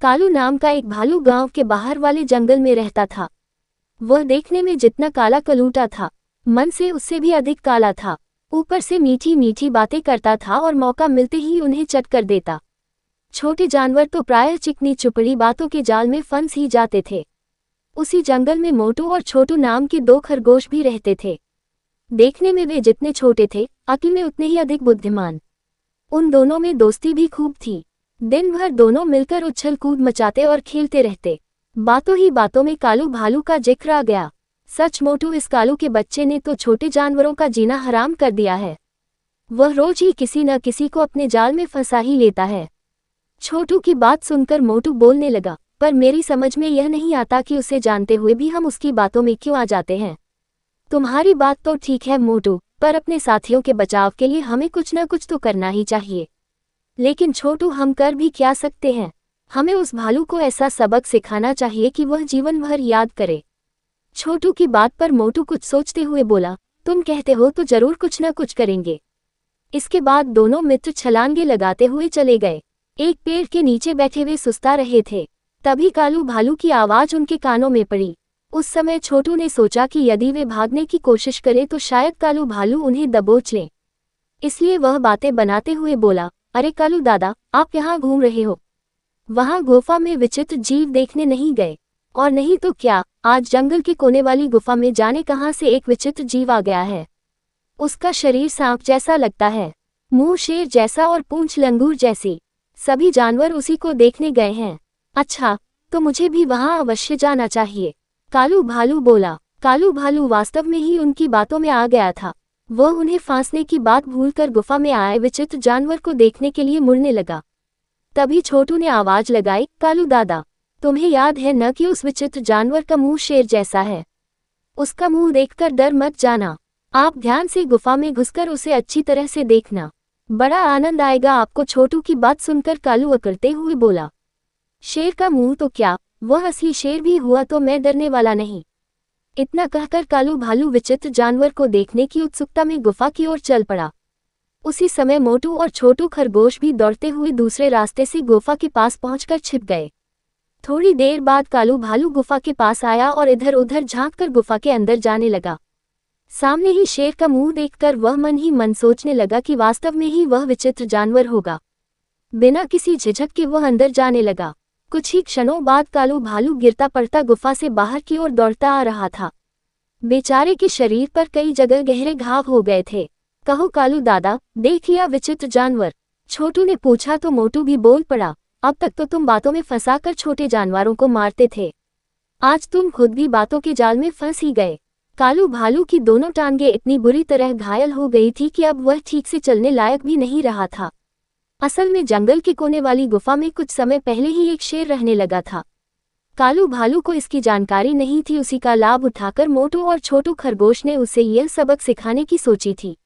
कालू नाम का एक भालू गांव के बाहर वाले जंगल में रहता था। वह देखने में जितना काला कलूटा था, मन से उससे भी अधिक काला था। ऊपर से मीठी मीठी बातें करता था और मौका मिलते ही उन्हें चट कर देता। छोटे जानवर तो प्रायः चिकनी चुपड़ी बातों के जाल में फंस ही जाते थे। उसी जंगल में मोटू और छोटू नाम के दो खरगोश भी रहते थे। देखने में वे जितने छोटे थे, अक्ल में उतने ही अधिक बुद्धिमान। उन दोनों में दोस्ती भी खूब थी। दिन भर दोनों मिलकर उछल कूद मचाते और खेलते रहते। बातों ही बातों में कालू भालू का जिक्र आ गया। सच मोटू, इस कालू के बच्चे ने तो छोटे जानवरों का जीना हराम कर दिया है। वह रोज ही किसी न किसी को अपने जाल में फंसा ही लेता है। छोटू की बात सुनकर मोटू बोलने लगा, पर मेरी समझ में यह नहीं आता कि उसे जानते हुए भी हम उसकी बातों में क्यों आ जाते हैं। तुम्हारी बात तो ठीक है मोटू, पर अपने साथियों के बचाव के लिए हमें कुछ न कुछ तो करना ही चाहिए। लेकिन छोटू, हम कर भी क्या सकते हैं। हमें उस भालू को ऐसा सबक सिखाना चाहिए कि वह जीवन भर याद करे। छोटू की बात पर मोटू कुछ सोचते हुए बोला, तुम कहते हो तो जरूर कुछ न कुछ करेंगे। इसके बाद दोनों मित्र छलांगे लगाते हुए चले गए। एक पेड़ के नीचे बैठे वे सुस्ता रहे थे। तभी कालू भालू की आवाज उनके कानों में पड़ी। उस समय छोटू ने सोचा कि यदि वे भागने की कोशिश करें तो शायद कालू भालू उन्हें दबोच लें। इसलिए वह बातें बनाते हुए बोला, अरे कालू दादा, आप यहाँ घूम रहे हो? वहाँ गुफा में विचित्र जीव देखने नहीं गए? और नहीं तो क्या, आज जंगल के कोने वाली गुफा में जाने कहाँ से एक विचित्र जीव आ गया है। उसका शरीर सांप जैसा लगता है, मुंह शेर जैसा और पूंछ लंगूर जैसी। सभी जानवर उसी को देखने गए हैं। अच्छा, तो मुझे भी वहां अवश्य जाना चाहिए, कालू भालू बोला। कालू भालू वास्तव में ही उनकी बातों में आ गया था। वह उन्हें फांसने की बात भूलकर गुफा में आए विचित्र जानवर को देखने के लिए मुड़ने लगा। तभी छोटू ने आवाज लगाई, कालू दादा, तुम्हें याद है न कि उस विचित्र जानवर का मुंह शेर जैसा है? उसका मुंह देखकर डर मत जाना। आप ध्यान से गुफा में घुसकर उसे अच्छी तरह से देखना, बड़ा आनंद आएगा आपको। छोटू की बात सुनकर कालू अकड़ते हुए बोला, शेर का मुंह तो क्या, वह असली शेर भी हुआ तो मैं डरने वाला नहीं। इतना कहकर कालू भालू विचित्र जानवर को देखने की उत्सुकता में गुफा की ओर चल पड़ा। उसी समय मोटू और छोटू खरगोश भी दौड़ते हुए दूसरे रास्ते से गुफा के पास पहुंचकर छिप गए। थोड़ी देर बाद कालू भालू गुफा के पास आया और इधर उधर झांककर गुफा के अंदर जाने लगा। सामने ही शेर का मुंह देखकर वह मन ही मन सोचने लगा कि वास्तव में ही वह विचित्र जानवर होगा। बिना किसी झिझक के वह अंदर जाने लगा। कुछ ही क्षणों बाद कालू भालू गिरता पड़ता गुफा से बाहर की ओर दौड़ता आ रहा था। बेचारे के शरीर पर कई जगह गहरे घाव हो गए थे। कहो कालू दादा, देख लिया विचित्र जानवर? छोटू ने पूछा तो मोटू भी बोल पड़ा, अब तक तो तुम बातों में फंसाकर छोटे जानवरों को मारते थे, आज तुम खुद भी बातों के जाल में फंस ही गए। कालू भालू की दोनों टांगें इतनी बुरी तरह घायल हो गई थी कि अब वह ठीक से चलने लायक भी नहीं रहा था। असल में जंगल के कोने वाली गुफा में कुछ समय पहले ही एक शेर रहने लगा था। कालू भालू को इसकी जानकारी नहीं थी। उसी का लाभ उठाकर मोटू और छोटू खरगोश ने उसे यह सबक सिखाने की सोची थी।